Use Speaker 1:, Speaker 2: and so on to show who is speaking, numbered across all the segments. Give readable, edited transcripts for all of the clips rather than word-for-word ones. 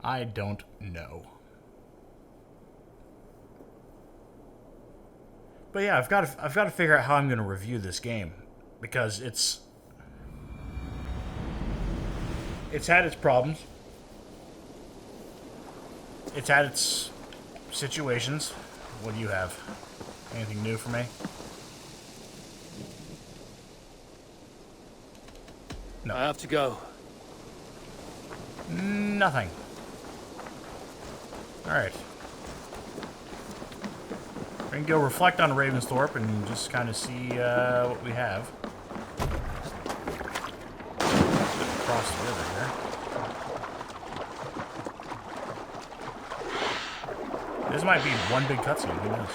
Speaker 1: I don't know. But yeah, I've got to figure out how I'm going to review this game because it's had its problems. It's had its situations. What do you have? Anything new for me? No.
Speaker 2: I have to go.
Speaker 1: Nothing. Alright. We can go reflect on Ravensthorpe and just kind of see what we have. Across the river here. This might be one big cutscene, who knows?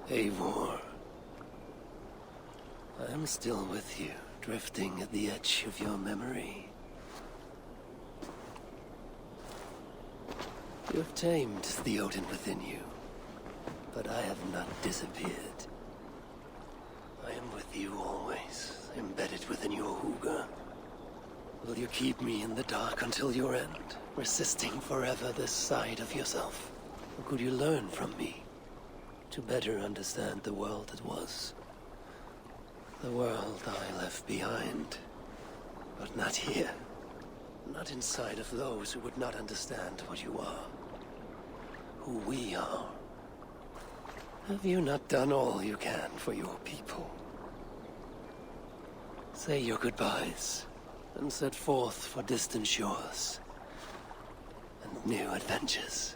Speaker 2: Eivor. I am still with you, drifting at the edge of your memory. You have tamed the Odin within you, but I have not disappeared. I am with you always, embedded within your hooga. Will you keep me in the dark until your end, resisting forever this side of yourself? Or could you learn from me, to better understand the world that was? The world I left behind, but not here. Not inside of those who would not understand what you are. Who we are. Have you not done all you can for your people? Say your goodbyes, and set forth for distant shores and new adventures.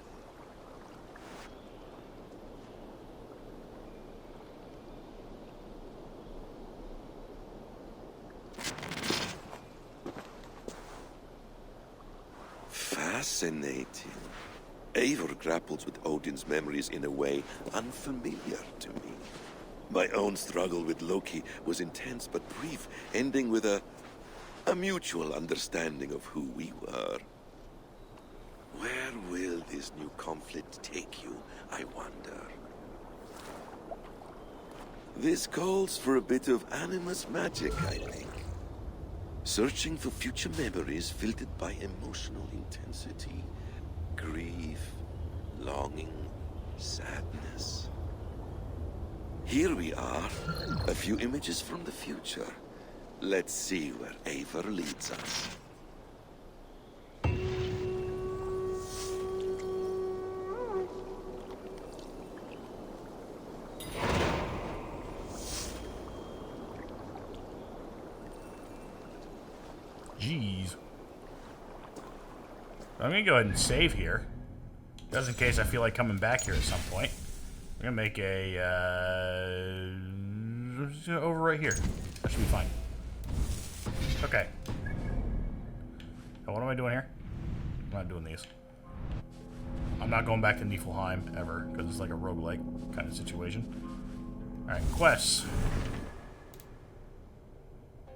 Speaker 3: Fascinating. Eivor grapples with Odin's memories in a way unfamiliar to me. My own struggle with Loki was intense but brief, ending with a mutual understanding of who we were. Where will this new conflict take you, I wonder? This calls for a bit of animus magic, I think. Searching for future memories filtered by emotional intensity. Grief, longing, sadness. Here we are, a few images from the future. Let's see where Eivor leads us.
Speaker 1: Jeez. I'm gonna go ahead and save here, just in case I feel like coming back here at some point. I'm gonna make a over right here. That should be fine. Okay. Now what am I doing here? I'm not doing these. I'm not going back to Niflheim ever because it's like a roguelike kind of situation. All right, quests.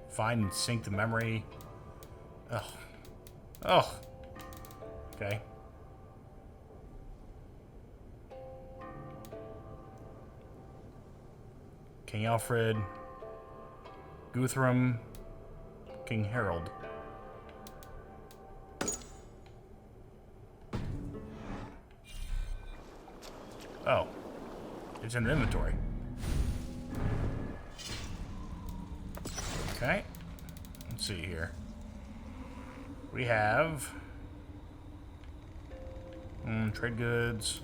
Speaker 1: Find and sync the memory. Oh. Oh. Okay. King Alfred. Guthrum. King Harold. Oh. It's in the inventory. Okay. Let's see here. We have trade goods.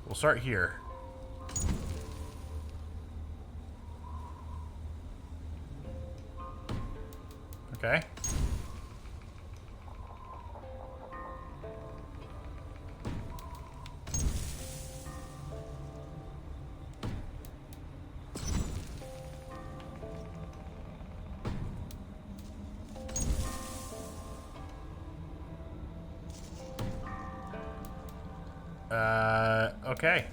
Speaker 1: We'll start here. Okay. Okay.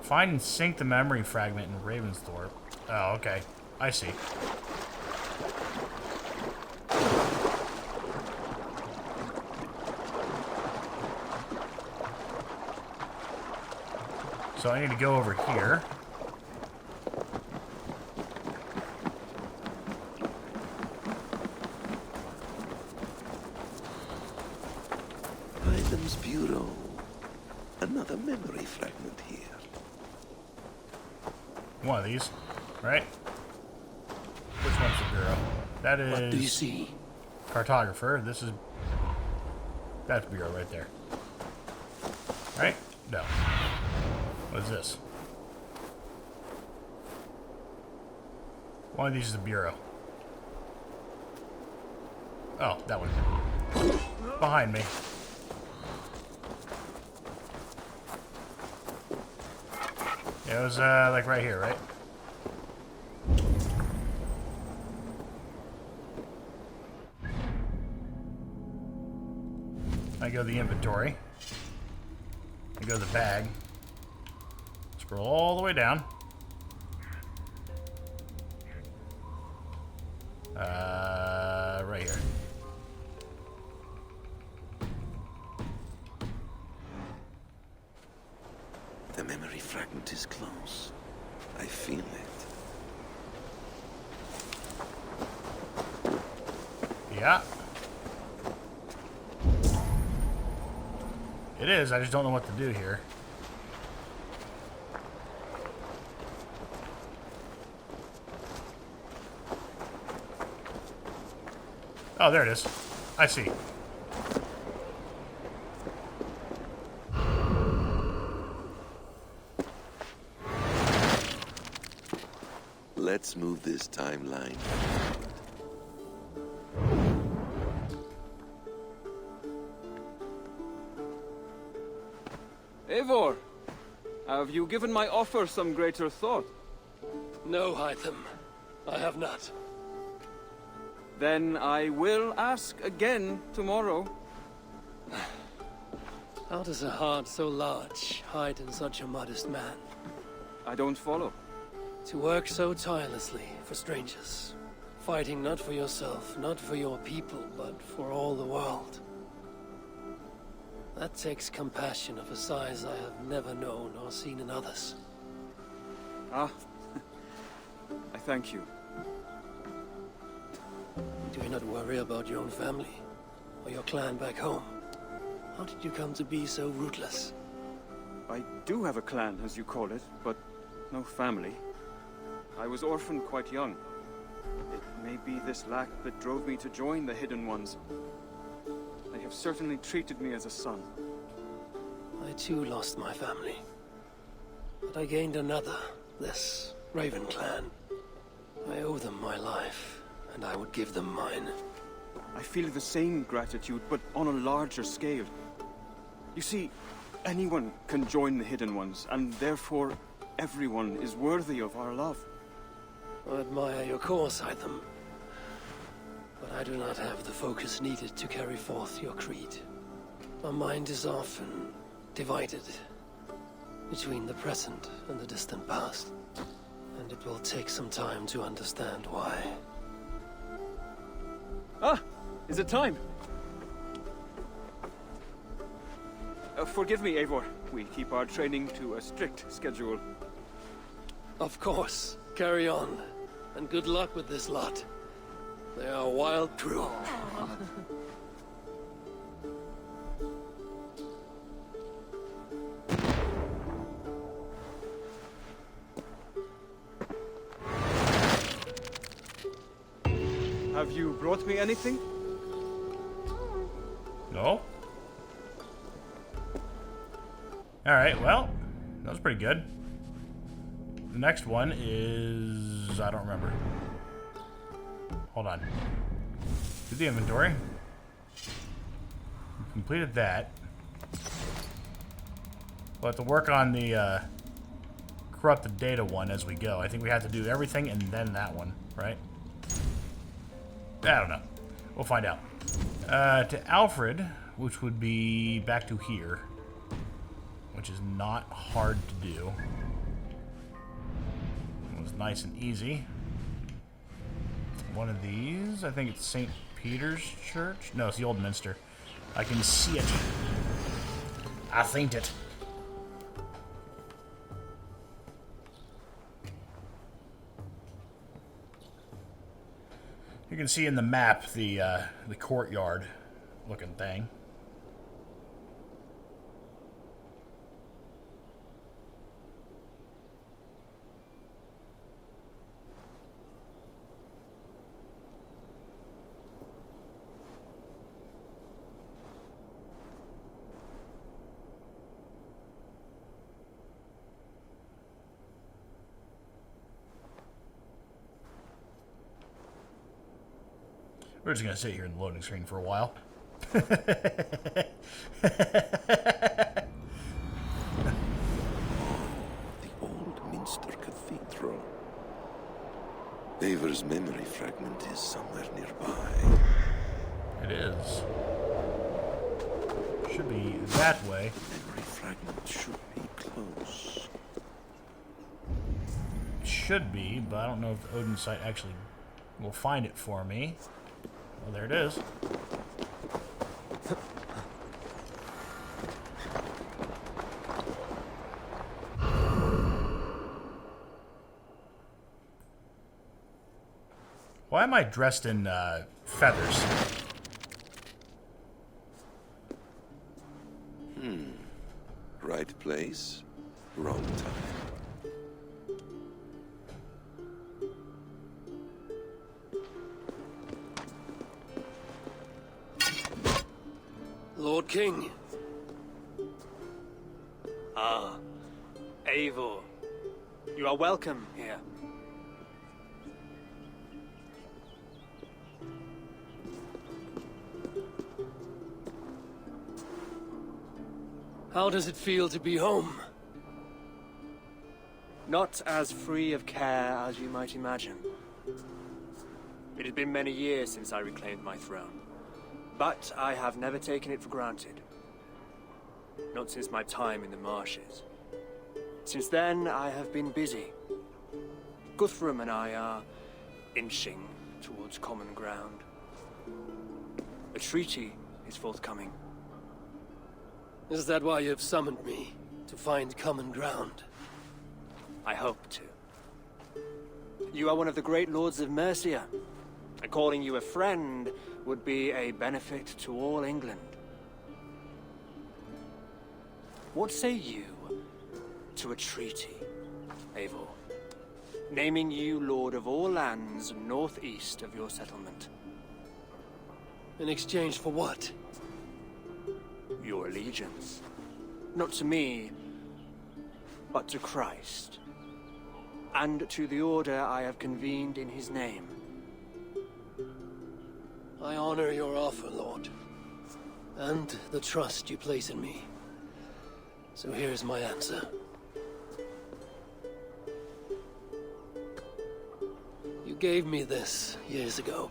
Speaker 1: Find and sync the memory fragment in Ravensthorpe. Oh, okay. I see. So I need to go over here.
Speaker 3: Items Bureau. Another memory fragment here.
Speaker 1: One of these, right? Which one's the bureau? That is...
Speaker 2: What do you see?
Speaker 1: Cartographer. This is... That's bureau right there. Right? No. What is this? One of these is the bureau. Oh, that one. Behind me. It was, like right here, right? I go to the inventory. I go to the bag. Scroll all the way down. Right here.
Speaker 3: The memory fragment is close. I feel it.
Speaker 1: Yeah. It is, I just don't know what to do here. Oh, there it is. I see.
Speaker 3: Let's move this timeline.
Speaker 4: Eivor, have you given my offer some greater thought?
Speaker 2: No, Hytham. I have not.
Speaker 4: Then I will ask again tomorrow.
Speaker 2: How does a heart so large hide in such a modest man?
Speaker 4: I don't follow.
Speaker 2: To work so tirelessly for strangers, fighting not for yourself, not for your people, but for all the world. That takes compassion of a size I have never known or seen in others.
Speaker 4: Ah, I thank you.
Speaker 2: Do you not worry about your own family, or your clan back home? How did you come to be so rootless?
Speaker 4: I do have a clan, as you call it, but no family. I was orphaned quite young. It may be this lack that drove me to join the Hidden Ones. They have certainly treated me as a son.
Speaker 2: I too lost my family. But I gained another, this Raven clan. I owe them my life, and I would give them mine.
Speaker 4: I feel the same gratitude, but on a larger scale. You see, anyone can join the Hidden Ones, and therefore everyone is worthy of our love.
Speaker 2: I admire your cause, Hytham. But I do not have the focus needed to carry forth your creed. My mind is often divided between the present and the distant past. And it will take some time to understand why.
Speaker 4: Ah! Is it time? Forgive me, Eivor. We keep our training to a strict schedule.
Speaker 2: Of course. Carry on. And good luck with this lot. They are a wild crew.
Speaker 4: Have you brought me anything?
Speaker 1: No? Alright, well, that was pretty good. The next one is... I don't remember. Hold on. Do the inventory. We completed that. We'll have to work on the corrupted data one as we go. I think we have to do everything and then that one, right? I don't know. We'll find out. To Alfred, which would be back to here, which is not hard to do. one's nice and easy. One of these, I think it's St. Peter's Church? No, it's the Old Minster. I can see it. I think it. You can see in the map the courtyard looking thing. We're just going to sit here in the loading screen for a while.
Speaker 3: The old Minster Cathedral. Eivor's memory fragment is somewhere nearby.
Speaker 1: It is. Should be that way.
Speaker 3: The memory fragment should be close.
Speaker 1: It should be, but I don't know if the Odin site actually will find it for me. Well, there it is. Why am I dressed in feathers?
Speaker 3: Right place, wrong time.
Speaker 2: Lord King. Ah, Eivor.
Speaker 4: You are welcome here.
Speaker 2: How does it feel to be home?
Speaker 4: Not as free of care as you might imagine. It has been many years since I reclaimed my throne, but I have never taken it for granted. Not since my time in the marshes. Since then, I have been busy. Guthrum and I are inching towards common ground. A treaty is forthcoming.
Speaker 2: Is that why you've summoned me? To find common ground?
Speaker 4: I hope to. You are one of the great lords of Mercia, and calling you a friend would be a benefit to all England. What say you to a treaty, Eivor? Naming you lord of all lands northeast of your settlement.
Speaker 2: In exchange for what?
Speaker 4: Your allegiance. Not to me, but to Christ. And to the order I have convened in his name.
Speaker 2: I honor your offer, Lord. And the trust you place in me. So here's my answer. You gave me this years ago.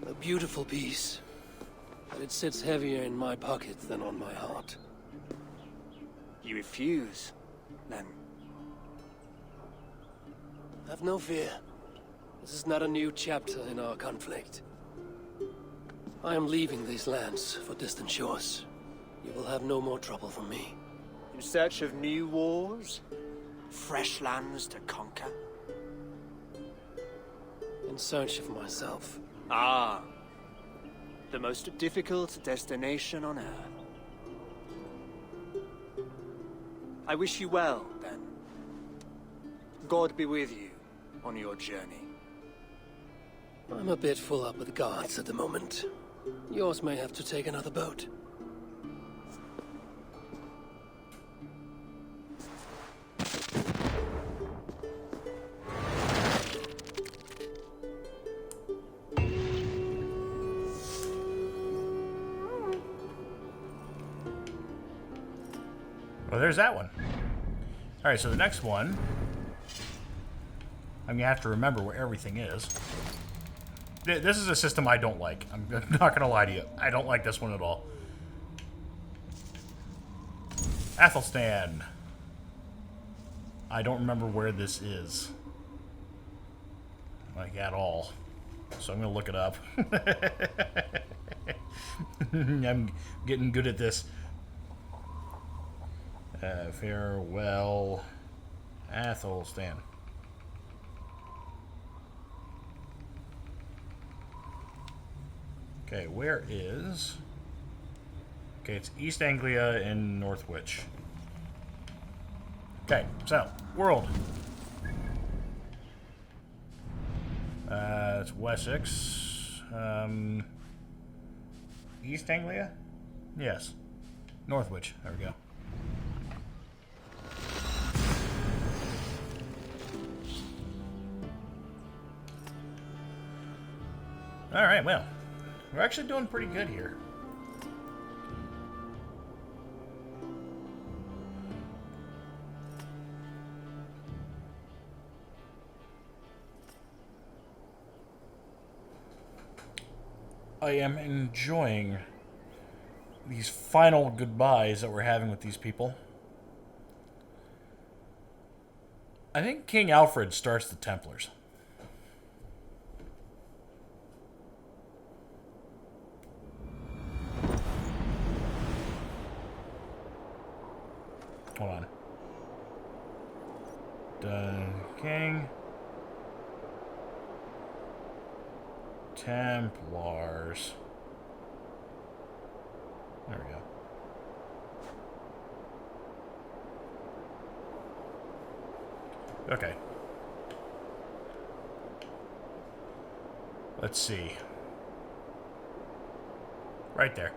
Speaker 2: A beautiful piece. But it sits heavier in my pocket than on my heart.
Speaker 4: You refuse, then?
Speaker 2: Have no fear. This is not a new chapter in our conflict. I am leaving these lands for distant shores. You will have no more trouble from me.
Speaker 4: In search of new wars? Fresh lands to conquer?
Speaker 2: In search of myself.
Speaker 4: Ah. The most difficult destination on Earth. I wish you well, then. God be with you on your journey.
Speaker 2: I'm a bit full up with guards at the moment. Yours may have to take another boat.
Speaker 1: Well, there's that one. Alright, so the next one, I'm going to have to remember where everything is. This is a system I don't like. I'm not going to lie to you. I don't like this one at all. Athelstan. I don't remember where this is. like, at all. So I'm going to look it up. I'm getting good at this. Farewell, Athelstan. Okay, where is... Okay, it's East Anglia in Northwich. Okay, so, world. It's Wessex. East Anglia? Yes. Northwich. There we go. Alright, well. We're actually doing pretty good here. I am enjoying these final goodbyes that we're having with these people. I think King Alfred starts the Templars. Hold on. Done. King. Templars. There we go. Okay. Let's see. Right there.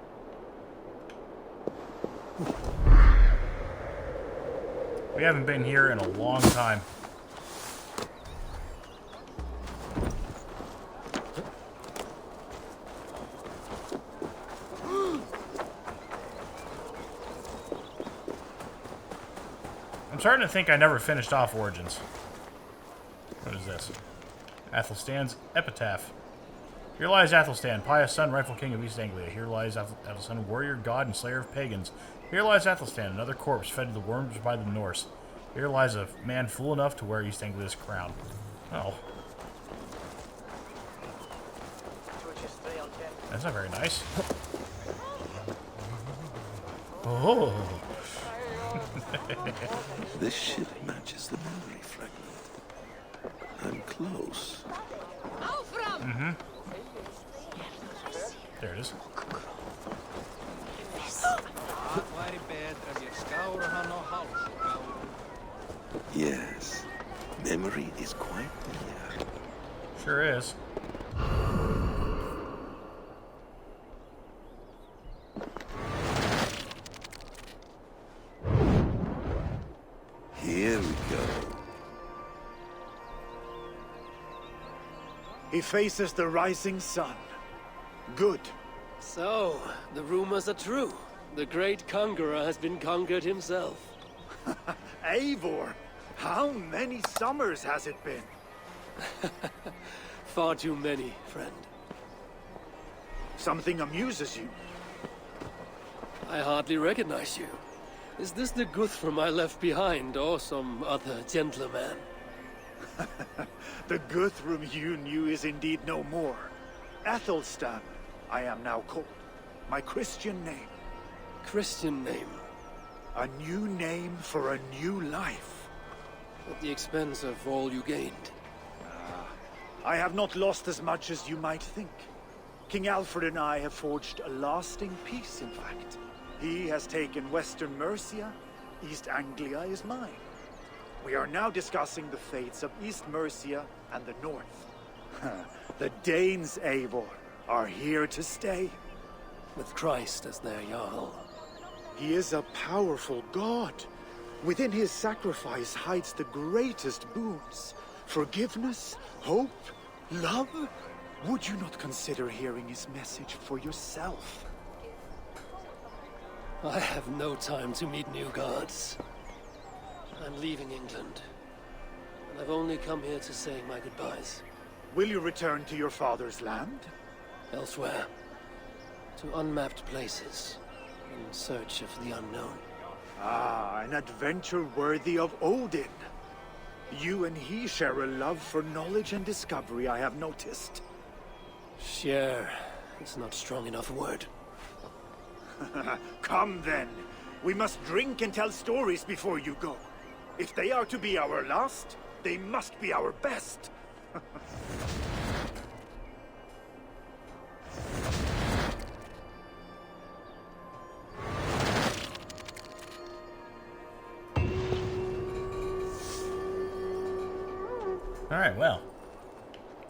Speaker 1: We haven't been here in a long time. I'm starting to think I never finished off Origins. What is this? Athelstan's epitaph. Here lies Athelstan, pious son, rightful king of East Anglia. Here lies Athelstan, warrior, god, and slayer of pagans. Here lies Athelstan, another corpse fed to the worms by the Norse. Here lies a man fool enough to wear East Anglia's crown. Oh. That's not very nice. Oh.
Speaker 3: This ship matches the memory fragment. I'm close.
Speaker 1: Mm-hmm. There it is.
Speaker 3: Yes, memory is quite near.
Speaker 1: Sure is.
Speaker 3: Here we go.
Speaker 5: He faces the rising sun. Good.
Speaker 2: So, the rumors are true. The great conqueror has been conquered himself.
Speaker 5: Eivor, how many summers has it been?
Speaker 2: Far too many, friend.
Speaker 5: Something amuses you.
Speaker 2: I hardly recognize you. Is this the Guthrum I left behind, or some other gentleman?
Speaker 5: The Guthrum you knew is indeed no more. Athelstan, I am now called. My Christian name.
Speaker 2: Christian name.
Speaker 5: A new name for a new life.
Speaker 2: At the expense of all you gained.
Speaker 5: I have not lost as much as you might think. King Alfred and I have forged a lasting peace, in fact. He has taken Western Mercia. East Anglia is mine. We are now discussing the fates of East Mercia and the North. The Danes, Eivor, are here to stay.
Speaker 2: With Christ as their Jarl.
Speaker 5: He is a powerful god. Within his sacrifice hides the greatest boons. Forgiveness, hope, love. Would you not consider hearing his message for yourself?
Speaker 2: I have no time to meet new gods. I'm leaving England. And I've only come here to say my goodbyes.
Speaker 5: Will you return to your father's land?
Speaker 2: Elsewhere. To unmapped places. In search of the unknown.
Speaker 5: Ah, an adventure worthy of Odin. You and he share a love for knowledge and discovery, I have noticed.
Speaker 2: Share is not strong enough a word.
Speaker 5: Come then. We must drink and tell stories before you go. If they are to be our last, they must be our best.
Speaker 1: Alright, well.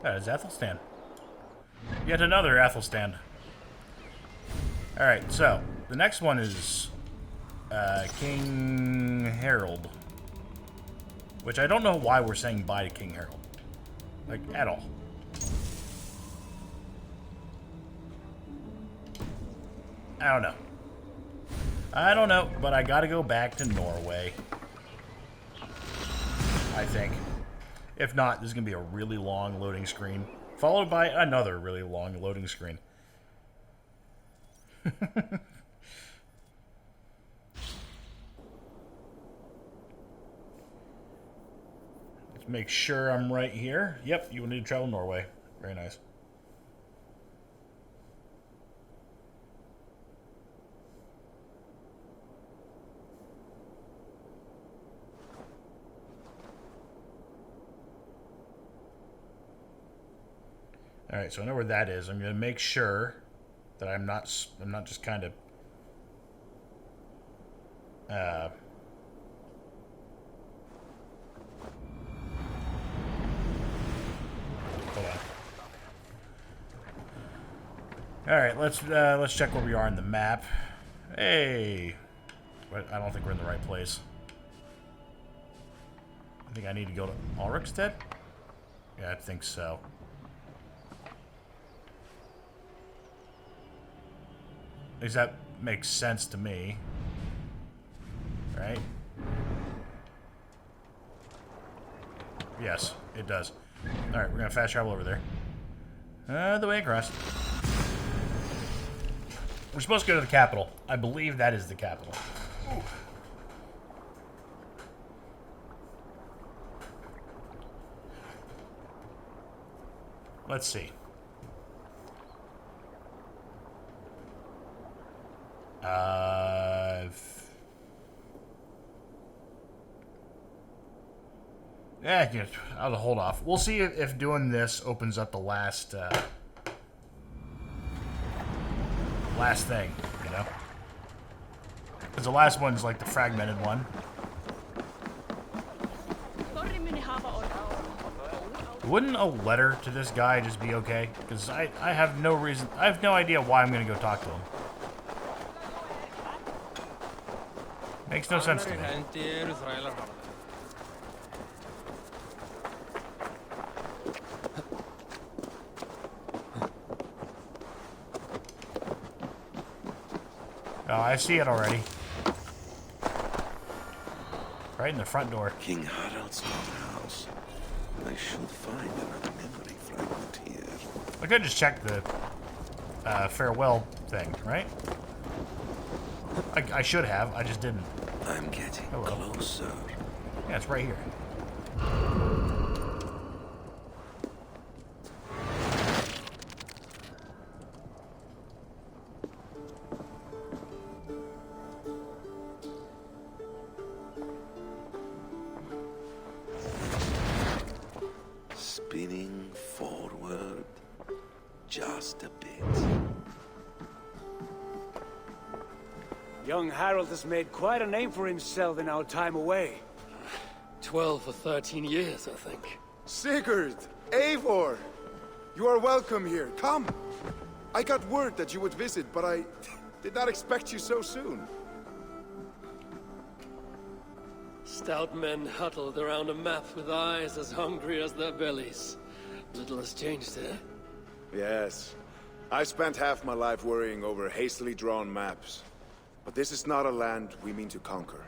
Speaker 1: That is Athelstan. Yet another Athelstan. Alright, so, the next one is King Harold. Which I don't know why we're saying bye to King Harold. Like, at all. I don't know. I don't know, but I gotta go back to Norway. I think. If not, this is going to be a really long loading screen, followed by another really long loading screen. Let's make sure I'm right here. Yep, you will need to travel Norway. Very nice. All right, so I know where that is. I'm going to make sure that I'm not just kind of hold on. All right, let's check where we are on the map. Hey, but I don't think we're in the right place. I think I need to go to Ulrikstead. Yeah, I think so. At least that makes sense to me. Right? Yes, it does. Alright, we're gonna fast travel over there. The way across. We're supposed to go to the capital. I believe that is the capital. Ooh. Let's see. Yeah, I'll hold off. We'll see if doing this opens up the last thing, you know? Because the last one's like the fragmented one. Wouldn't a letter to this guy just be okay? Because I have no reason, I have no idea why I'm going to go talk to him. Makes no sense to me. Oh, I see it already. Right in the front door.
Speaker 3: King Harald's house. I should find another memory fragment here.
Speaker 1: I could just check the farewell thing, right? I should have. I just didn't.
Speaker 3: I'm getting closer.
Speaker 1: Yeah, it's right here.
Speaker 3: Spinning forward just a bit.
Speaker 5: Young Harold has made quite a name for himself in our time away.
Speaker 2: 12 or 13 years, I think.
Speaker 6: Sigurd! Eivor! You are welcome here. Come! I got word that you would visit, but I did not expect you so soon.
Speaker 2: Stout men huddled around a map with eyes as hungry as their bellies. Little has changed there.
Speaker 6: Yes. I spent half my life worrying over hastily drawn maps. But this is not a land we mean to conquer.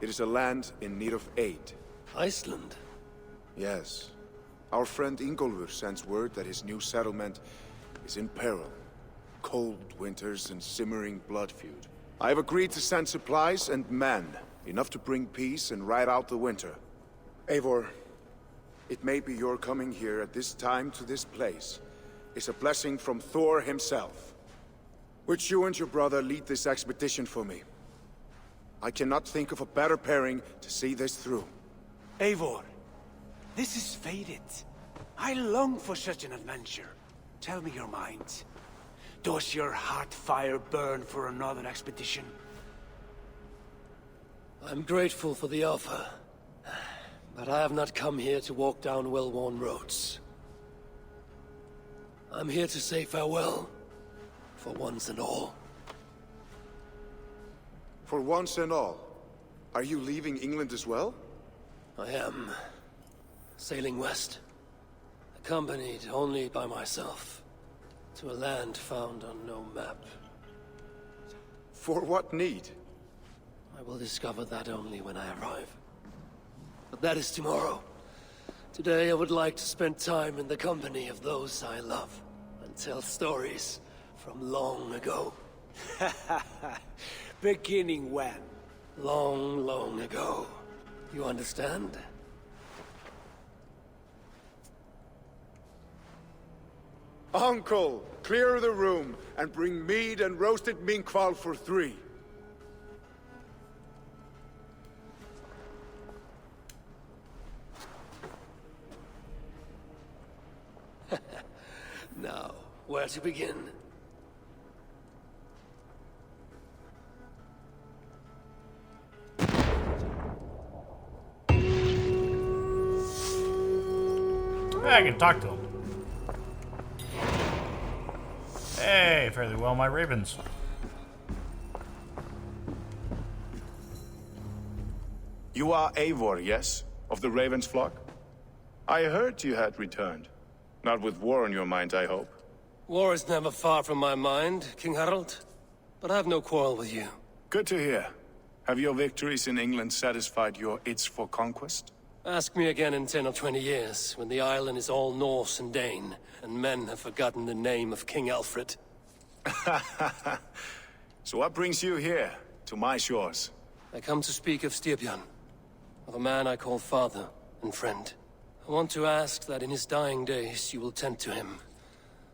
Speaker 6: It is a land in need of aid.
Speaker 2: Iceland?
Speaker 6: Yes. Our friend Ingólfur sends word that his new settlement is in peril. Cold winters and simmering blood feud. I have agreed to send supplies and men, enough to bring peace and ride out the winter. Eivor, it may be your coming here at this time to this place is a blessing from Thor himself. Would you and your brother lead this expedition for me? I cannot think of a better pairing to see this through.
Speaker 5: Eivor, this is fated. I long for such an adventure. Tell me your mind. Does your heart fire burn for another expedition?
Speaker 2: I'm grateful for the offer, but I have not come here to walk down well-worn roads. I'm here to say farewell, for once and all.
Speaker 6: For once and all, are you leaving England as well?
Speaker 2: I am sailing west, accompanied only by myself, to a land found on no map.
Speaker 6: For what need?
Speaker 2: I will discover that only when I arrive. But that is tomorrow. Today I would like to spend time in the company of those I love, and tell stories from long ago.
Speaker 5: Beginning when?
Speaker 2: Long, long ago. You understand?
Speaker 6: Uncle, clear the room and bring mead and roasted minkwal for 3.
Speaker 2: Now, where to begin?
Speaker 1: I can talk to him. Hey, fairly well, my ravens.
Speaker 6: You are Eivor, yes? Of the Raven's flock? I heard you had returned. Not with war on your mind, I hope.
Speaker 2: War is never far from my mind, King Harald. But I have no quarrel with you.
Speaker 6: Good to hear. Have your victories in England satisfied your itch for conquest?
Speaker 2: Ask me again in 10 or 20 years, when the island is all Norse and Dane, and men have forgotten the name of King Alfred.
Speaker 6: So what brings you here, to my shores?
Speaker 2: I come to speak of Styrbjörn, of a man I call father and friend. I want to ask that in his dying days you will tend to him,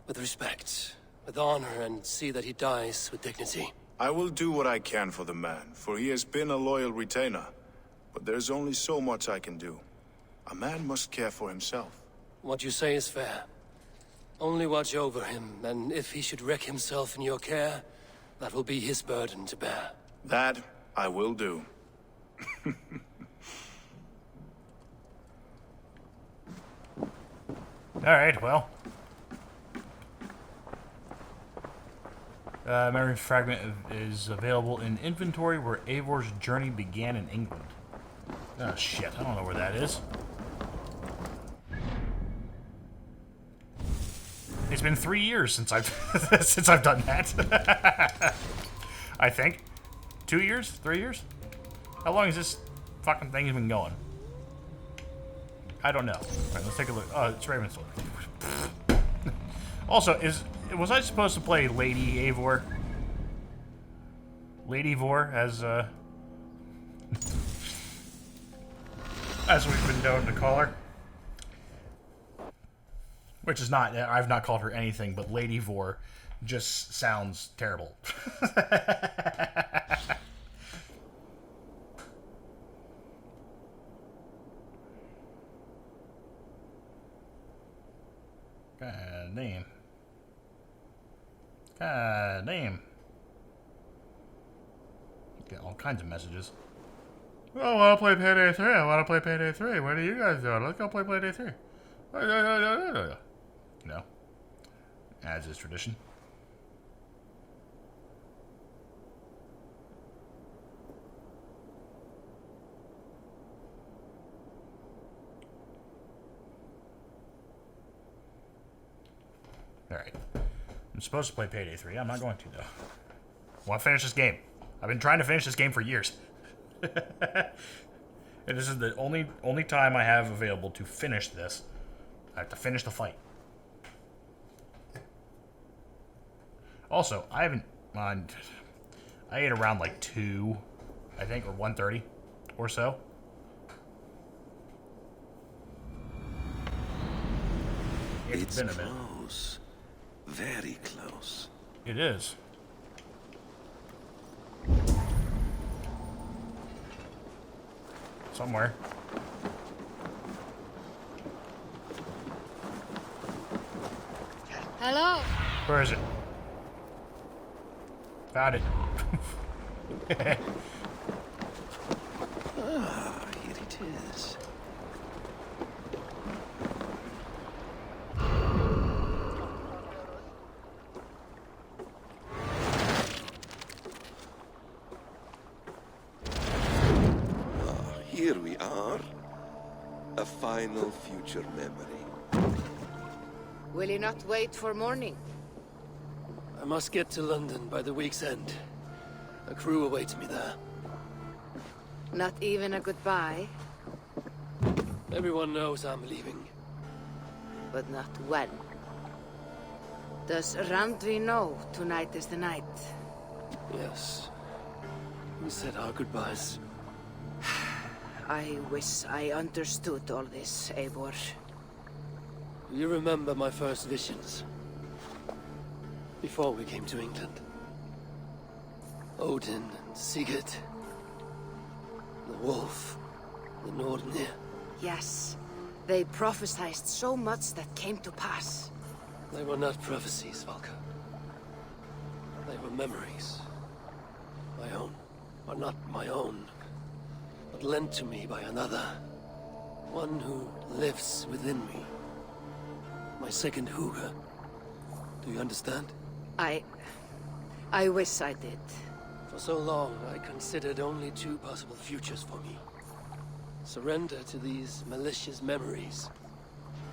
Speaker 2: with respect, with honor, and see that he dies with dignity.
Speaker 6: I will do what I can for the man, for he has been a loyal retainer. But there's only so much I can do. A man must care for himself.
Speaker 2: What you say is fair. Only watch over him, and if he should wreck himself in your care, that will be his burden to bear.
Speaker 6: That I will do.
Speaker 1: Alright, well. Memory fragment is available in inventory where Eivor's journey began in England. Oh shit, I don't know where that is. It's been 3 years since I've since I've done that. I think. 2 years? 3 years? How long has this fucking thing been going? I don't know. Alright, let's take a look. Oh, it's Ravenswood. Also, was I supposed to play Lady Eivor? Lady Eivor as we've been known to call her. Which is not, I've not called her anything, but Lady Eivor just sounds terrible. God damn. God damn. Get all kinds of messages. Oh, I want to play Payday 3. I want to play Payday 3. What are you guys doing? Let's go play Payday 3. No. As is tradition. Alright. I'm supposed to play Payday 3. I'm not going to, though. I want to finish this game. I've been trying to finish this game for years. And this is the only time I have available to finish this. I have to finish the fight. Also, I haven't... I ate around like 2, I think, or 1:30 or so. It's been a minute.
Speaker 3: close. Very close.
Speaker 1: It is. Somewhere.
Speaker 7: Hello.
Speaker 1: Where is it? Found it.
Speaker 3: Ah, here it is. Here we are. A final future memory.
Speaker 7: Will you not wait for morning?
Speaker 2: I must get to London by the week's end. A crew awaits me there.
Speaker 7: Not even a goodbye,
Speaker 2: Everyone knows I'm leaving.
Speaker 7: but not when. Does Randvi know tonight is the night?
Speaker 2: Yes. We said our goodbyes.
Speaker 7: I wish I understood all this, Eivor.
Speaker 2: Do you remember my first visions? Before we came to England. Odin and Sigurd. The wolf. The Northumbria.
Speaker 7: Yes, they prophesied so much that came to pass.
Speaker 2: They were not prophecies, Valka. They were memories. My own. Or not my own. But lent to me by another. One who lives within me. My second Huga. Do you understand?
Speaker 7: I wish I did.
Speaker 2: For so long, I considered only two possible futures for me. Surrender to these malicious memories,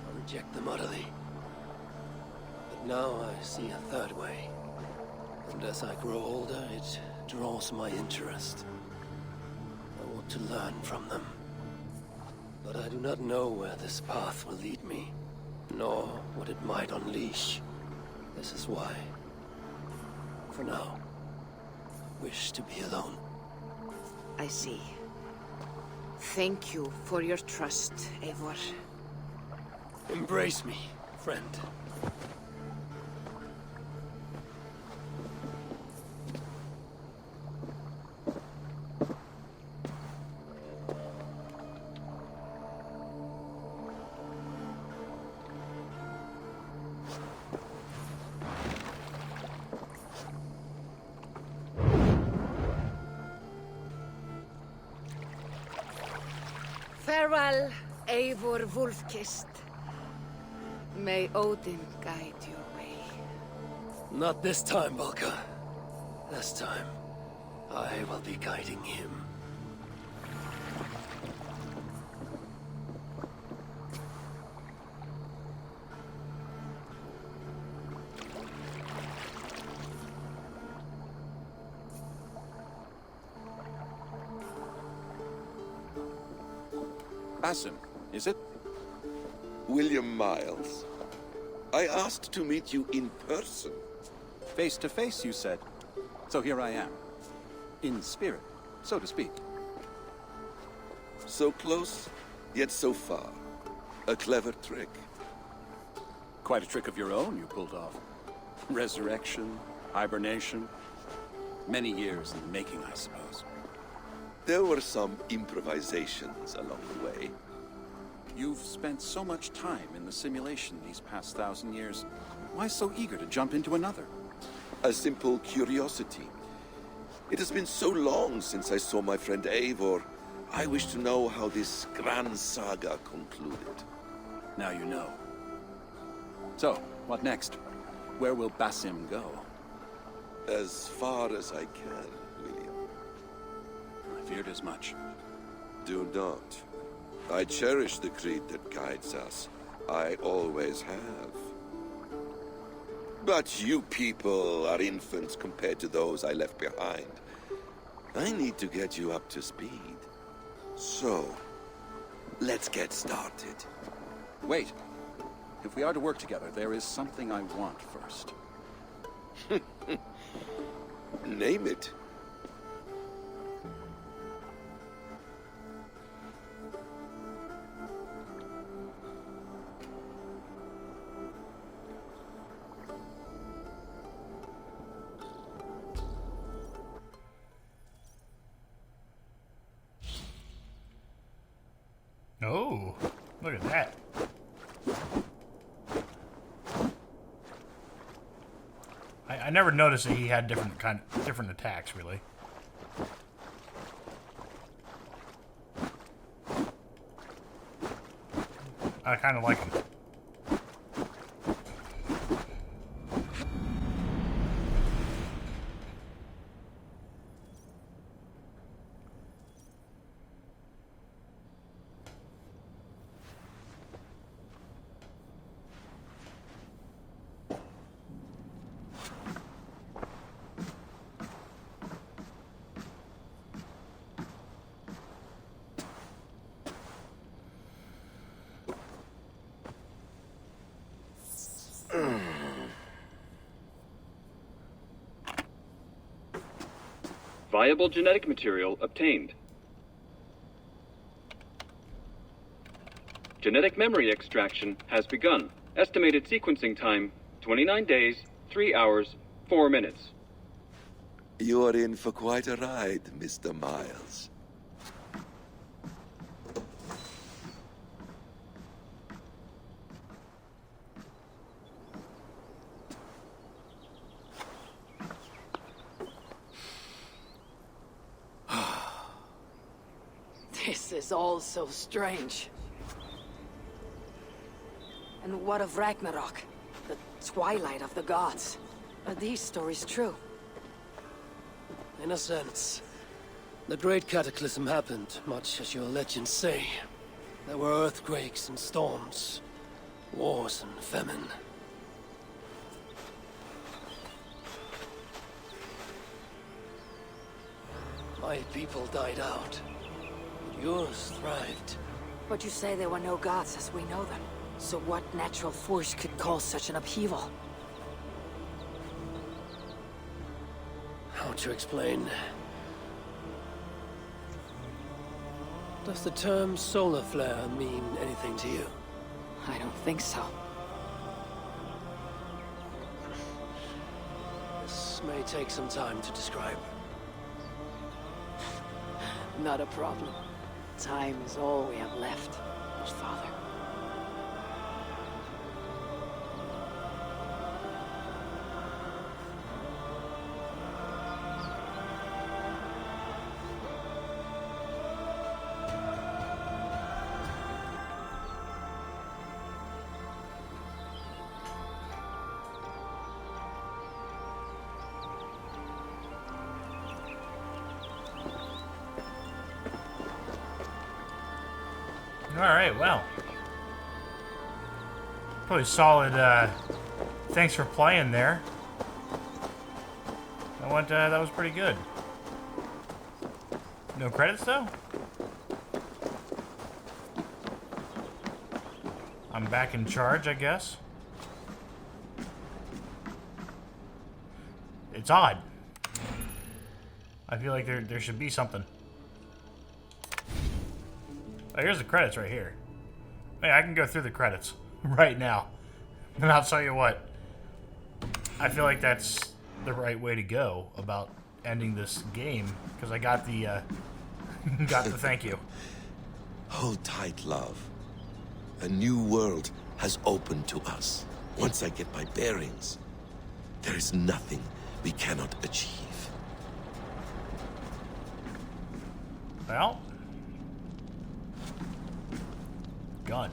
Speaker 2: or reject them utterly. But now I see a third way. And as I grow older, it draws my interest. I want to learn from them. But I do not know where this path will lead me, nor what it might unleash. This is why, for now, I wish to be alone.
Speaker 7: I see. Thank you for your trust, Eivor.
Speaker 2: Embrace me, friend.
Speaker 7: Farewell, Eivor Wolf-Kissed. May Odin guide your way.
Speaker 2: Not this time, Valka. This time, I will be guiding him.
Speaker 6: Basim, is it?
Speaker 3: William Miles. I asked to meet you in person.
Speaker 6: Face to face, you said. So here I am. In spirit, so to speak.
Speaker 3: So close, yet so far. A clever trick.
Speaker 6: Quite a trick of your own you pulled off. Resurrection, hibernation. Many years in the making, I suppose.
Speaker 3: There were some improvisations along the way.
Speaker 6: You've spent so much time in the simulation these past 1,000 years. Why so eager to jump into another?
Speaker 3: A simple curiosity. It has been so long since I saw my friend Eivor. I wish to know how this grand saga concluded.
Speaker 6: Now you know. So, what next? Where will Basim go?
Speaker 3: As far as I can, William.
Speaker 6: I feared as much.
Speaker 3: Do not. I cherish the creed that guides us. I always have. But you people are infants compared to those I left behind. I need to get you up to speed. So, let's get started.
Speaker 6: Wait. If we are to work together, there is something I want first.
Speaker 3: Name it.
Speaker 1: Oh, look at that. I never noticed that he had different attacks, really. I kind of like him.
Speaker 8: Viable genetic material obtained. Genetic memory extraction has begun. Estimated sequencing time, 29 days, 3 hours, 4 minutes.
Speaker 3: You're in for quite a ride, Mr. Miles.
Speaker 7: This is all so strange. And what of Ragnarok? The twilight of the gods? Are these stories true?
Speaker 2: In a sense. The Great Cataclysm happened, much as your legends say. There were earthquakes and storms, wars and famine. My people died out, but yours thrived.
Speaker 7: But you say there were no gods as we know them. So what natural force could cause such an upheaval?
Speaker 2: How to explain? Does the term solar flare mean anything to you?
Speaker 7: I don't think so.
Speaker 2: This may take some time to describe.
Speaker 7: Not a problem. Time is all we have left, Father.
Speaker 1: Alright, well. Pretty solid, thanks for playing there. That was pretty good. No credits, though? I'm back in charge, I guess. It's odd. I feel like there should be something. Oh, here's the credits right here. Hey, I can go through the credits right now. And I'll tell you what. I feel like that's the right way to go about ending this game. Because I got the, got the thank you.
Speaker 3: Hold tight, love. A new world has opened to us. Once I get my bearings, there is nothing we cannot achieve.
Speaker 1: Well. Gun.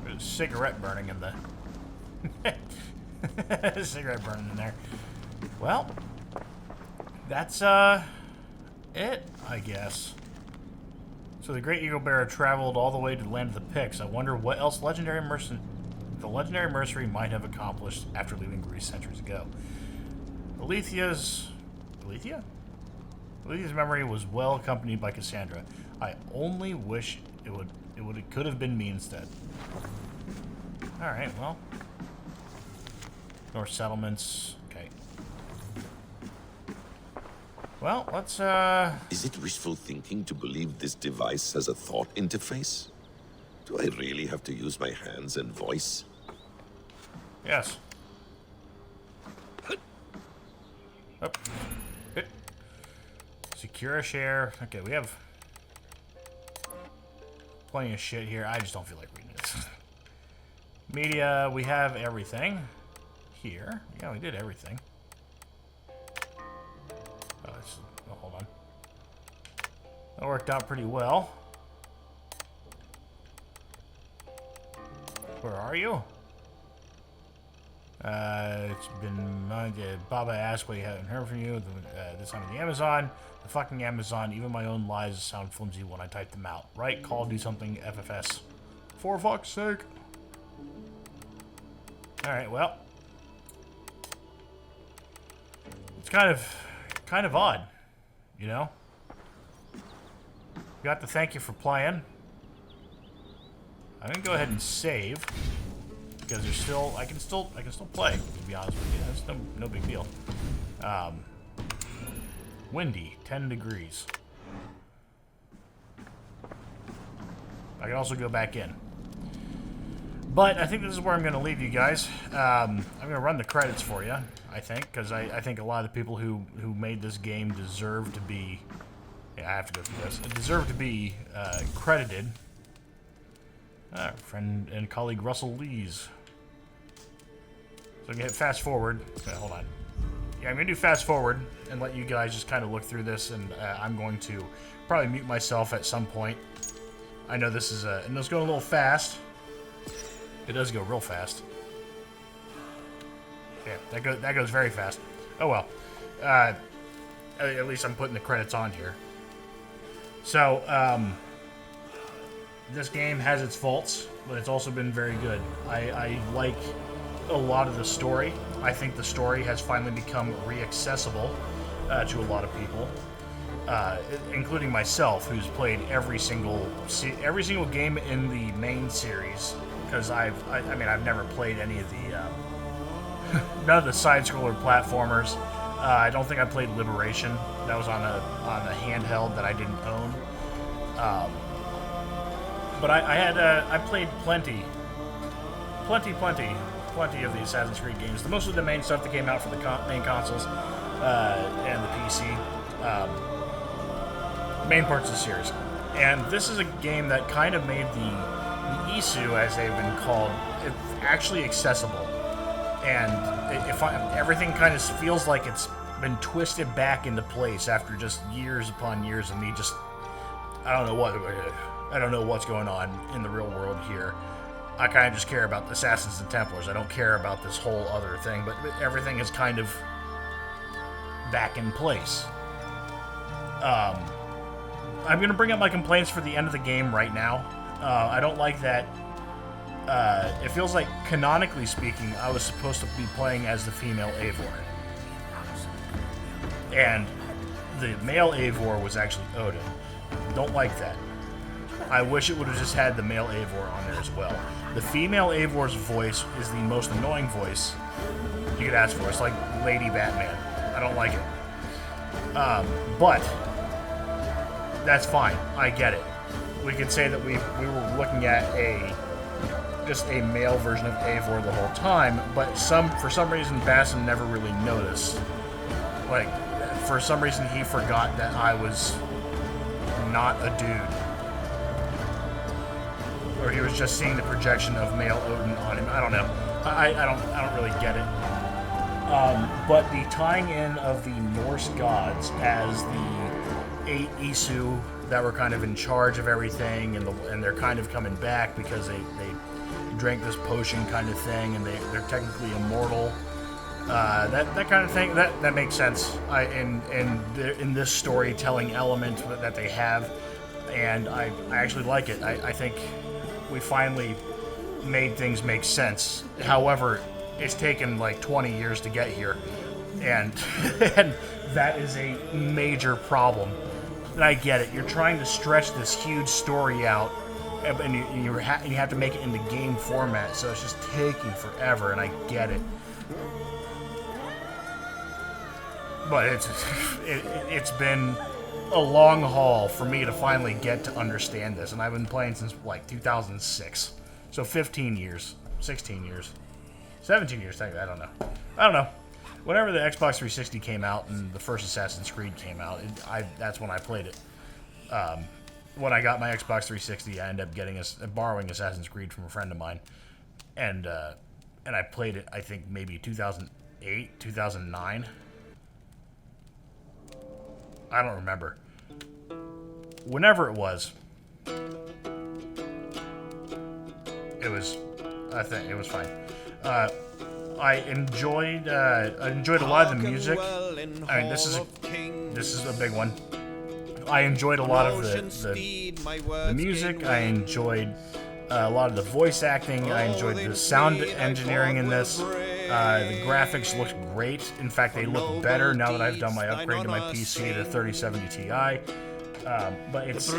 Speaker 1: There's a cigarette burning in the... cigarette burning in there. Well, that's, it, I guess. So the Great Eagle Bearer traveled all the way to the land of the Picts. I wonder what else the legendary mercenary might have accomplished after leaving Greece centuries ago. Aletheia's memory was well accompanied by Cassandra. I only wish it could have been me instead. Alright, well. North settlements. Okay. Well, let's,
Speaker 3: Is it wishful thinking to believe this device has a thought interface? Do I really have to use my hands and voice?
Speaker 1: Yes. Up. Hit. Secure a share. Okay, we have plenty of shit here. I just don't feel like reading this. Media, we have everything here. Yeah, we did everything. Oh, hold on. That worked out pretty well. Where are you? It's been... Baba asked why you haven't heard from you. This time in the Amazon. The fucking Amazon. Even my own lies sound flimsy when I type them out. Right? Call, do something, FFS. For fuck's sake. Alright, well. It's kind of odd. You know? Got to thank you for playing. I'm gonna go ahead and save. Because there's still, I can still play, to be honest with you. That's no big deal. Windy, 10 degrees. I can also go back in. But I think this is where I'm going to leave you guys. I'm going to run the credits for you, I think, because I think a lot of the people who made this game deserve to be... Yeah, I have to go through this. Deserve to be credited. Friend and colleague Russell Lees. So I'm going to hit fast forward. Okay, hold on. Yeah, I'm going to do fast forward and let you guys just kind of look through this, and I'm going to probably mute myself at some point. I know this is and it's going a little fast. It does go real fast. Yeah, that goes very fast. Oh well. At least I'm putting the credits on here. So, this game has its faults, but it's also been very good. I like a lot of the story. I think the story has finally become re-accessible to a lot of people, including myself, who's played every single game in the main series. Because I've never played any of the none of the side-scroller platformers. I don't think I played Liberation. That was on a handheld that I didn't own. But I played plenty of the Assassin's Creed games. Most of the main stuff that came out for the main consoles and the PC. Main parts of the series. And this is a game that kind of made the Isu, as they've been called, actually accessible. And everything kind of feels like it's been twisted back into place after just years upon years of me just... I don't know what's going on in the real world here. I kind of just care about the Assassins and Templars. I don't care about this whole other thing, but everything is kind of back in place. I'm going to bring up my complaints for the end of the game right now. I don't like that. It feels like, canonically speaking, I was supposed to be playing as the female Eivor. And the male Eivor was actually Odin. Don't like that. I wish it would have just had the male Eivor on there as well. The female Eivor's voice is the most annoying voice you could ask for. It's like Lady Batman. I don't like it. But that's fine. I get it. We could say that we were looking at just a male version of Eivor the whole time, but for some reason Basson never really noticed. Like, for some reason he forgot that I was not a dude. Or he was just seeing the projection of male Odin on him. I don't know. I don't really get it. But the tying in of the Norse gods as the 8 Isu that were kind of in charge of everything, and they're kind of coming back because they drank this potion kind of thing, and they're technically immortal. That kind of thing, that makes sense in this storytelling element that they have, and I actually like it. I think we finally made things make sense. However, it's taken like 20 years to get here, and and that is a major problem. And I get it. You're trying to stretch this huge story out, and you have to make it into game format, so it's just taking forever, and I get it. But it's been a long haul for me to finally get to understand this, and I've been playing since like 2006, so 15 years, 16 years, 17 years technically. I don't know. Whenever the Xbox 360 came out and the first Assassin's Creed came out, that's when I played it. when I got my Xbox 360, I ended up borrowing Assassin's Creed from a friend of mine, and I played it. I think maybe 2008, 2009. I don't remember. Whenever it was, I think it was fine. I enjoyed a lot of the music. I mean, this is a big one. I enjoyed a lot of the music. I enjoyed a lot of the voice acting. I enjoyed the sound engineering in this. The graphics looked great. In fact, they look better now that I've done my upgrade to my PC to 3070 Ti. But it's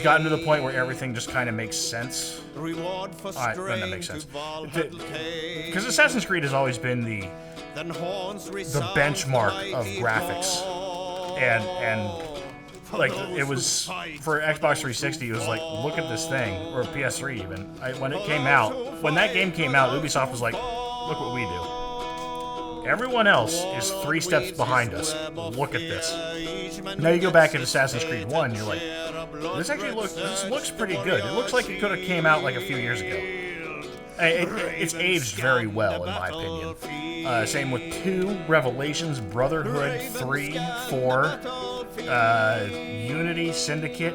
Speaker 1: gotten to the point where everything just kind of makes sense. That makes sense. Because Assassin's Creed has always been the benchmark of graphics. And like, it was, for Xbox 360, it was like, look at this thing, or PS3 even. When that game came out, Ubisoft was like, look what we do. Everyone else is 3 steps behind us. Look at this. Now you go back at Assassin's Creed 1, you're like, this looks pretty good. It looks like it could have came out like a few years ago. It's aged very well, in my opinion. Same with 2, Revelations, Brotherhood, 3, 4, Unity, Syndicate,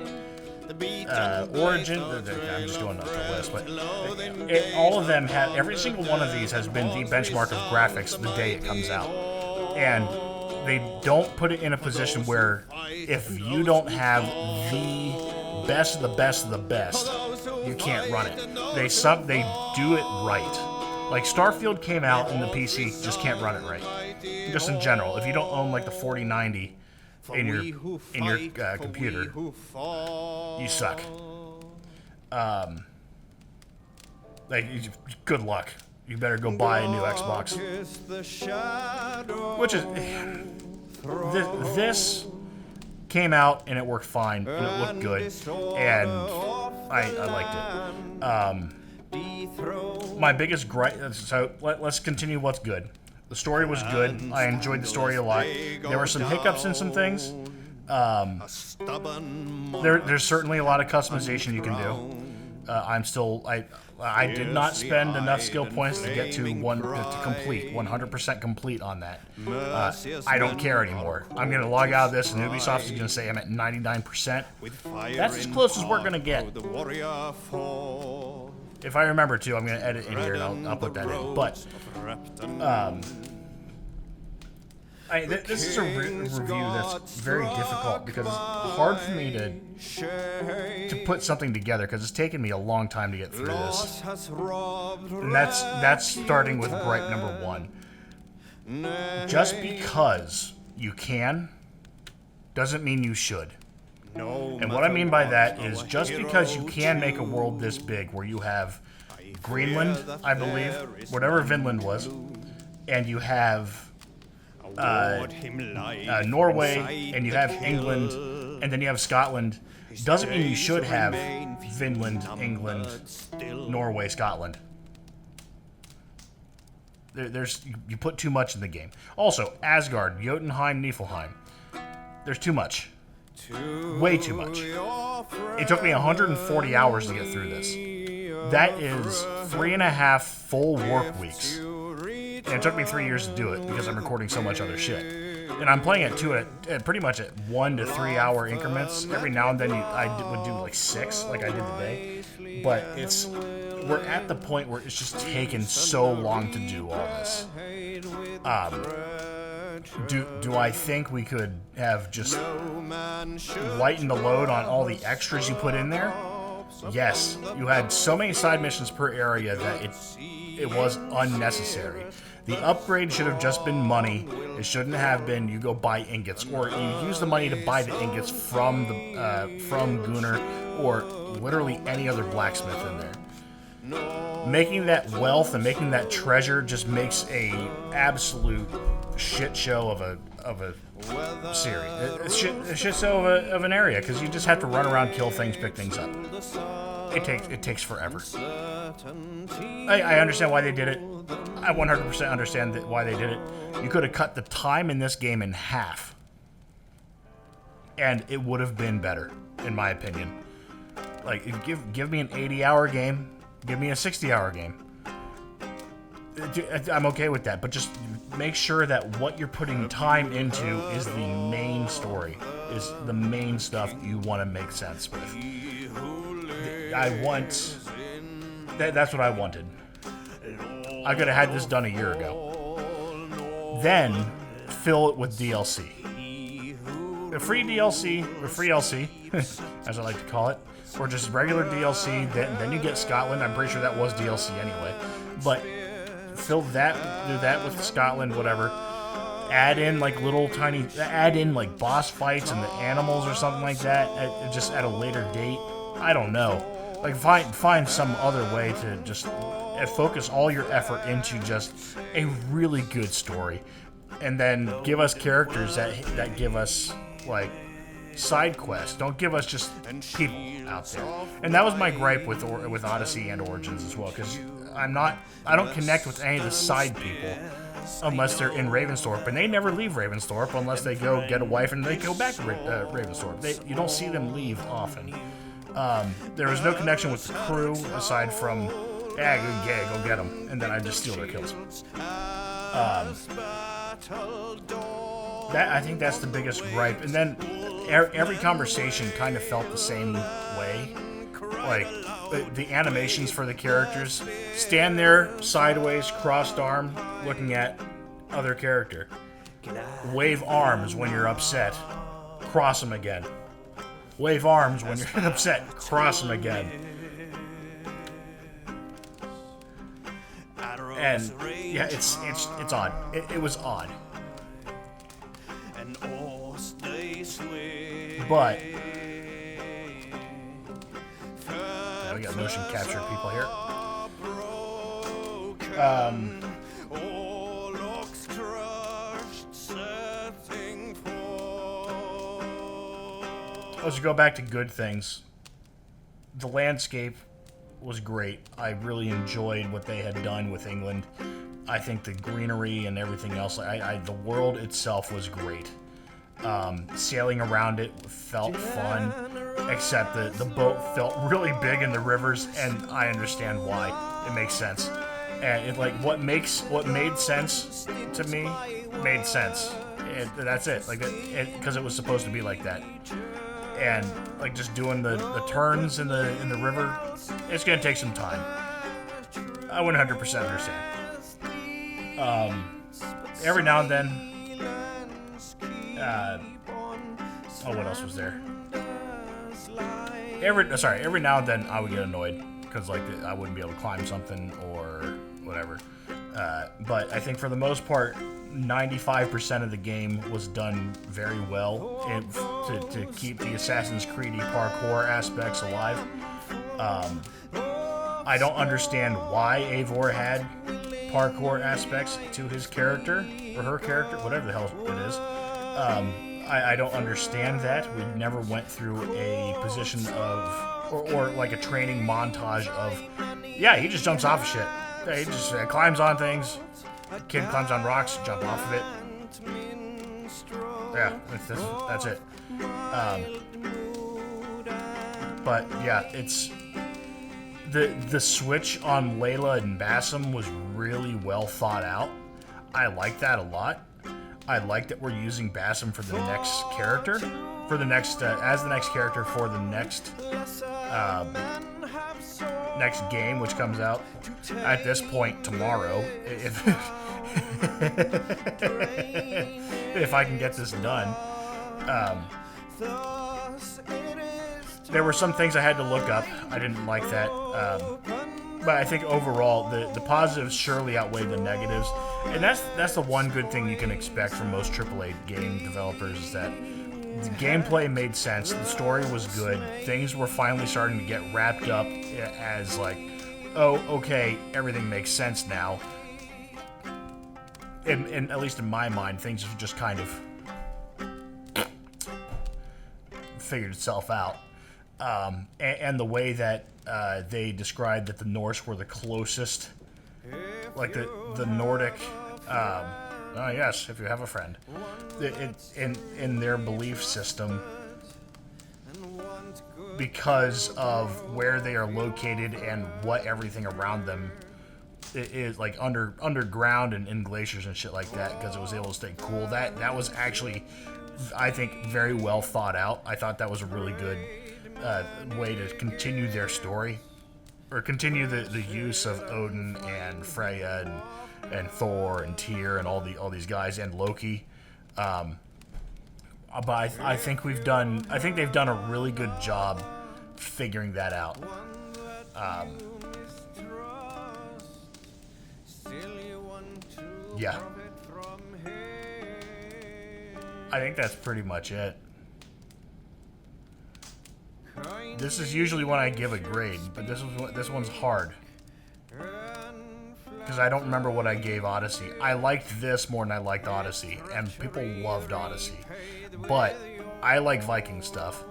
Speaker 1: Origin. I'm just going up the list, but all of them have. Every single one of these has been the benchmark of graphics the day it comes out, and they don't put it in a position where if you don't have the best of the best of the best, you can't run it. They do it right. Like, Starfield came out and the PC just can't run it right. Just in general, if you don't own like the 4090 in your computer, you suck. Good luck. You better go buy a new Xbox. Which is this came out and it worked fine and it looked good and I liked it. My biggest gripe. So let's continue. What's good? The story was good. I enjoyed the story a lot. There were some hiccups in some things. There's certainly a lot of customization you can do. I did not spend enough skill points to get to complete 100% complete on that. I don't care anymore. I'm gonna log out of this, and Ubisoft is gonna say I'm at 99%. That's as close as we're gonna get. If I remember to, I'm gonna edit in here and I'll put that in. But this is a review that's very difficult because it's hard for me to put something together because it's taken me a long time to get through this. And that's starting with gripe number 1. Just because you can doesn't mean you should. And what I mean by that is just because you can make a world this big where you have Greenland, I believe, whatever Vinland was, and you have Norway, and you have England, and then you have Scotland, doesn't mean you should have Finland, England, Norway, Scotland. You put too much in the game. Also, Asgard, Jotunheim, Niflheim. There's too much. Way too much. It took me 140 hours to get through this. That is 3.5 full work weeks. And it took me 3 years to do it because I'm recording so much other shit. And I'm playing it pretty much at 1 to 3 hour increments. Every now and then I would do like 6, like I did today. But we're at the point where it's just taken so long to do all this. Do I think we could have just lightened the load on all the extras you put in there? Yes. You had so many side missions per area that it was unnecessary. The upgrade should have just been money. It shouldn't have been you go buy ingots, or you use the money to buy the ingots from Gunnar or literally any other blacksmith in there. Making that wealth and making that treasure just makes a absolute shit show of a series. A shit show of an area because you just have to run around, kill things, pick things up. It takes forever. I understand why they did it. I 100% understand why they did it. You could have cut the time in this game in half. and it would have been better, in my opinion. Like, give me an 80-hour game, give me a 60-hour game. I'm okay with that, but just make sure that what you're putting time into is the main story, is the main stuff you want to make sense with. That's what I wanted. I could have had this done a year ago. Then, fill it with DLC. The free DLC, or free LC, as I like to call it, or just regular DLC, then you get Scotland. I'm pretty sure that was DLC anyway. But fill that, do that with Scotland, whatever. Add in like like boss fights and the animals or something like that, just at a later date. I don't know. Like find some other way to just focus all your effort into just a really good story, and then give us characters that give us like side quests. Don't give us just people out there. And that was my gripe with Odyssey and Origins as well, because I don't connect with any of the side people unless they're in Ravensthorpe, and they never leave Ravensthorpe unless they go get a wife and they go back to Ravensthorpe. You don't see them leave often. There was no connection with the crew aside from, go get them, and then I just steal their kills. I think that's the biggest gripe. And then every conversation kind of felt the same way. Like, the animations for the characters. Stand there, sideways, crossed arm, looking at other character. Wave arms when you're upset. Cross them again. Wave arms when you're upset. Cross them again. And, yeah, it's odd. It was odd. But we got motion capture people here. Let's go back to good things. The landscape was great. I really enjoyed what they had done with England. I think the greenery and everything else, the world itself was great. Sailing around it felt fun, except the boat felt really big in the rivers, and I understand why. It makes sense. And what made sense to me made sense. That's it. Because it was supposed to be like that. And just doing the turns in the river, it's gonna take some time. I 100% understand. Every now and then. What else was there? Every now and then I would get annoyed because I wouldn't be able to climb something or whatever. But I think for the most part, 95% of the game was done very well to keep the Assassin's Creed parkour aspects alive. I don't understand why Eivor had parkour aspects to his character or her character, whatever the hell it is. I don't understand that. We never went through a position of, or like a training montage of, he just jumps off of shit. He just climbs on things. Kid climbs on rocks, jump off of it. Yeah, that's it. But yeah, it's the switch on Layla and Bassam was really well thought out. I like that a lot. I like that we're using Bassam for the next character, as the next character for the next game, which comes out at this point tomorrow, if I can get this done. There were some things I had to look up. I didn't like that. But I think overall, the positives surely outweigh the negatives. And that's the one good thing you can expect from most AAA game developers, is that the gameplay made sense, the story was good, things were finally starting to get wrapped up as okay, everything makes sense now. And at least in my mind, things have just kind of figured itself out. And the way that they described that the Norse were the closest, like the Nordic, yes, if you have a friend, in their belief system, because of where they are located and what everything around them is like underground and in glaciers and shit like that, because it was able to stay cool. That was actually, I think, very well thought out. I thought that was a really good way to continue their story, or continue the use of Odin and Freya and Thor and Tyr and all these guys, and Loki. But I think they've done a really good job figuring that out. Yeah. I think that's pretty much it. This is usually when I give a grade, but this one's hard. Because I don't remember what I gave Odyssey. I liked this more than I liked Odyssey, and people loved Odyssey. But I like Viking stuff.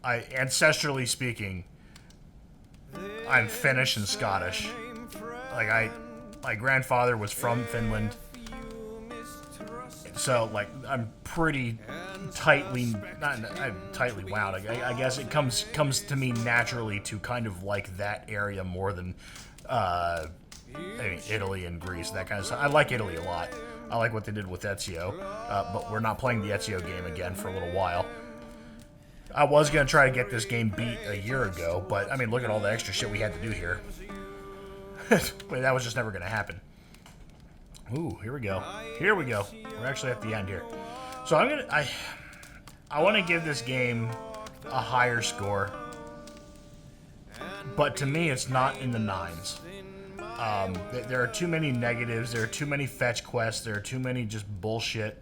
Speaker 1: Ancestrally speaking, I'm Finnish and Scottish. Like my grandfather was from Finland, so like I'm pretty tightly, I'm tightly wound. I guess it comes to me naturally to kind of like that area more than Italy and Greece, that kind of stuff. I like Italy a lot. I like what they did with Ezio, but we're not playing the Ezio game again for a little while. I was going to try to get this game beat a year ago, but I mean, look at all the extra shit we had to do here. Wait, that was just never going to happen. Ooh, here we go. Here we go. We're actually at the end here. So I want to give this game a higher score, but to me, it's not in the 9s. There are too many negatives. There are too many fetch quests. There are too many just bullshit.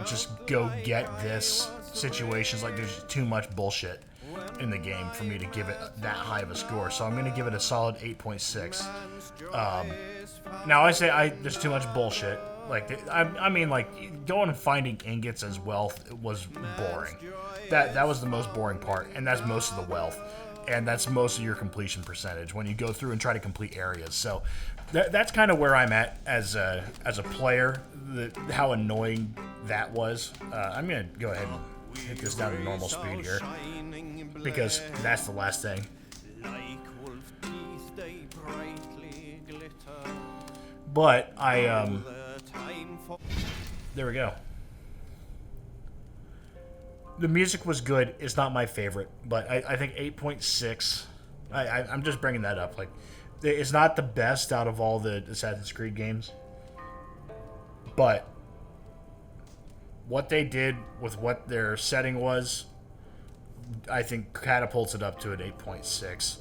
Speaker 1: Just go get this situations. Like, there's too much bullshit in the game for me to give it that high of a score. So I'm going to give it a solid 8.6. Now I say there's too much bullshit. Like, I mean, like, going and finding ingots as wealth was boring. That was the most boring part, and that's most of the wealth. And that's most of your completion percentage when you go through and try to complete areas. So that's kind of where I'm at as a player, how annoying that was. I'm going to go ahead and hit this down to normal speed here, because that's the last thing. But there we go. The music was good. It's not my favorite, but I think 8.6. I'm just bringing that up. Like, it's not the best out of all the Assassin's Creed games, but what they did with what their setting was, I think catapults it up to an 8.6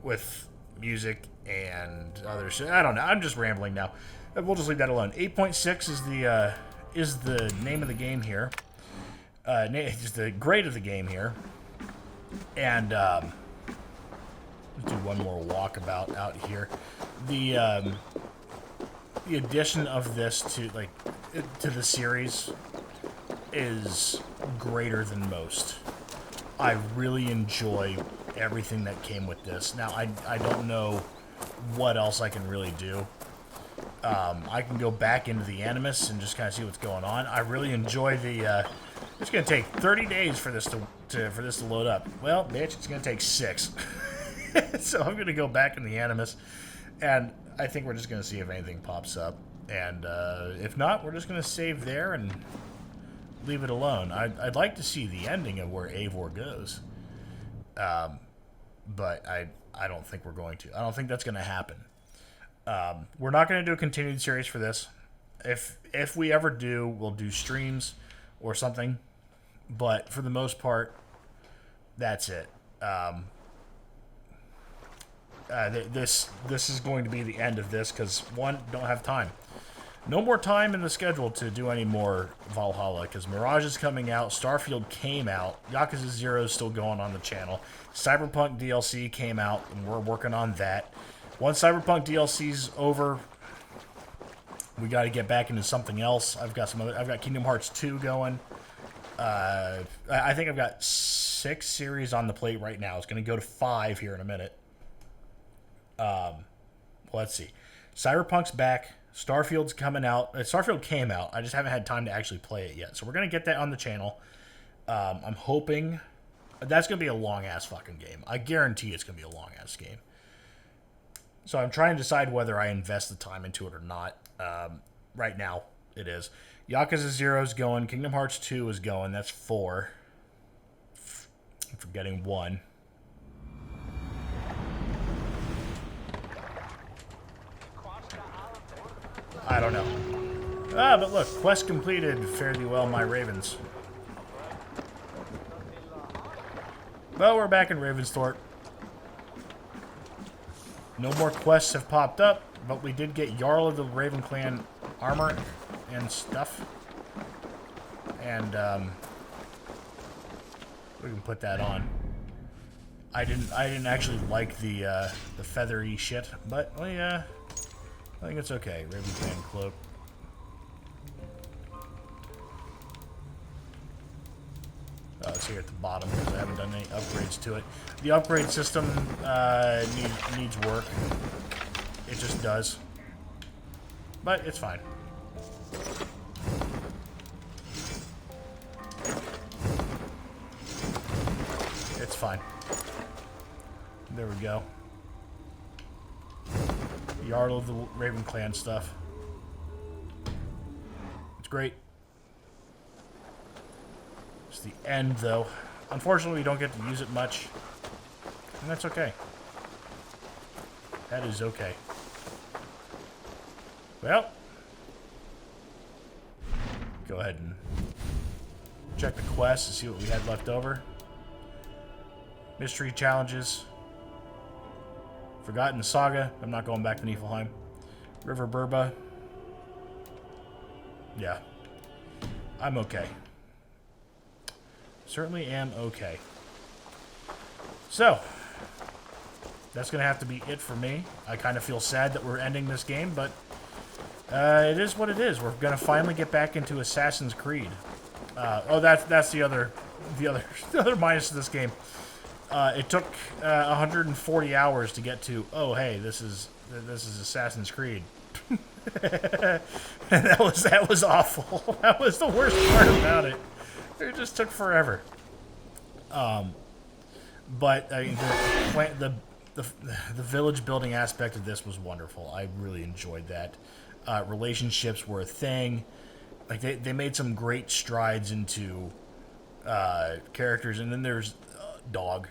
Speaker 1: with music and other shit. I don't know. I'm just rambling now. We'll just leave that alone. 8.6 is the name of the game here. It's the grade of the game here. And let's do one more walkabout out here. The addition of this to the series is greater than most. I really enjoy everything that came with this. Now, I don't know what else I can really do. I can go back into the Animus and just kind of see what's going on. I really enjoy the... it's going to take 30 days for this to load up. Well, bitch, it's going to take 6. So I'm going to go back in the Animus, and I think we're just going to see if anything pops up. And if not, we're just going to save there and leave it alone. I'd like to see the ending of where Eivor goes. But I don't think we're going to. I don't think that's going to happen. We're not going to do a continued series for this. If we ever do, we'll do streams or something. But for the most part, that's it. This is going to be the end of this because, one, don't have time. No more time in the schedule to do any more Valhalla because Mirage is coming out, Starfield came out, Yakuza 0 is still going on the channel, Cyberpunk DLC came out, and we're working on that. Once Cyberpunk DLC's over, we got to get back into something else. I've got Kingdom Hearts 2 going. I think I've got 6 series on the plate right now. It's going to go to 5 here in a minute. Let's see. Cyberpunk's back. Starfield's coming out. Starfield came out. I just haven't had time to actually play it yet. So we're going to get that on the channel. I'm hoping... That's going to be a long-ass fucking game. I guarantee it's going to be a long-ass game. So I'm trying to decide whether I invest the time into it or not. Right now, it is. Yakuza 0 is going. Kingdom Hearts 2 is going. That's 4. I'm forgetting 1. I don't know. But look. Quest completed. Fare thee well, my ravens. Well, we're back in Ravensthorpe. No more quests have popped up, but we did get Jarl of the Raven Clan armor and stuff. And, we can put that on. I didn't actually like the feathery shit, but, well, yeah, I think it's okay. Raven Clan cloak. It's here at the bottom because I haven't done any upgrades to it. The upgrade system needs work. It just does. But it's fine. It's fine. There we go. Jarl of the Raven Clan stuff. It's great. It's the end, though. Unfortunately, we don't get to use it much. And that's okay. That is okay. Well. Go ahead and check the quest to see what we had left over. Mystery challenges. Forgotten Saga. I'm not going back to Niflheim. River Burba. Yeah. I'm okay. Certainly am okay. So, that's going to have to be it for me. I kind of feel sad that we're ending this game, but it is what it is. We're going to finally get back into Assassin's Creed. That's the other minus of this game. It took 140 hours to get to. Oh, hey, this is Assassin's Creed. And that was awful. That was the worst part about it. It just took forever. But I mean, the village building aspect of this was wonderful. I really enjoyed that. Relationships were a thing. Like they made some great strides into characters, and then there's dog.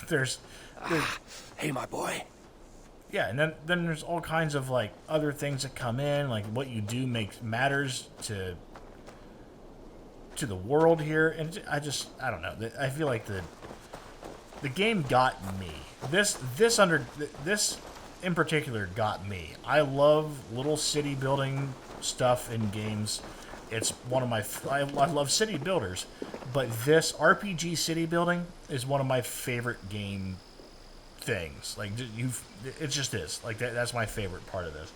Speaker 1: There's
Speaker 2: hey, my boy.
Speaker 1: Yeah, and then there's all kinds of like other things that come in, like what you do matters to the world here, and I don't know. I feel like the game got me. This in particular got me. I love little city building stuff in games. It's one of my I love city builders, but this RPG city building is one of my favorite game things. Like it just is. Like that's my favorite part of this.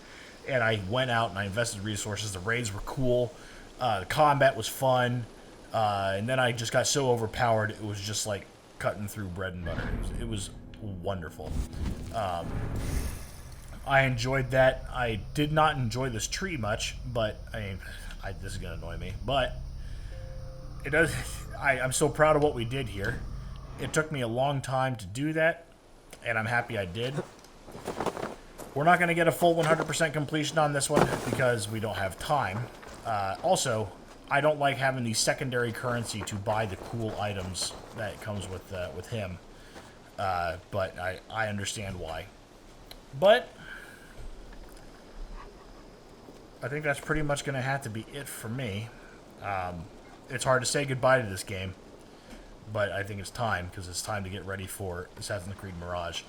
Speaker 1: And I went out and I invested resources. The raids were cool. The combat was fun. And then I just got so overpowered, it was just like cutting through bread and butter. It was wonderful. I enjoyed that. I did not enjoy this tree much, but I mean, this is going to annoy me. But it does. I'm so proud of what we did here. It took me a long time to do that, and I'm happy I did. We're not going to get a full 100% completion on this one because we don't have time. Also, I don't like having the secondary currency to buy the cool items that comes with him. But I understand why. But I think that's pretty much going to have to be it for me. It's hard to say goodbye to this game, but I think it's time, because it's time to get ready for Assassin's Creed Mirage.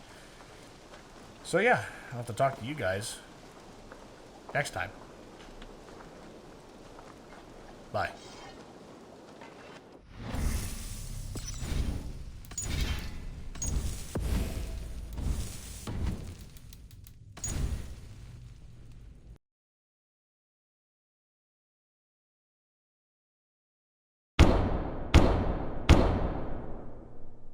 Speaker 1: So yeah, I'll have to talk to you guys next time. Bye.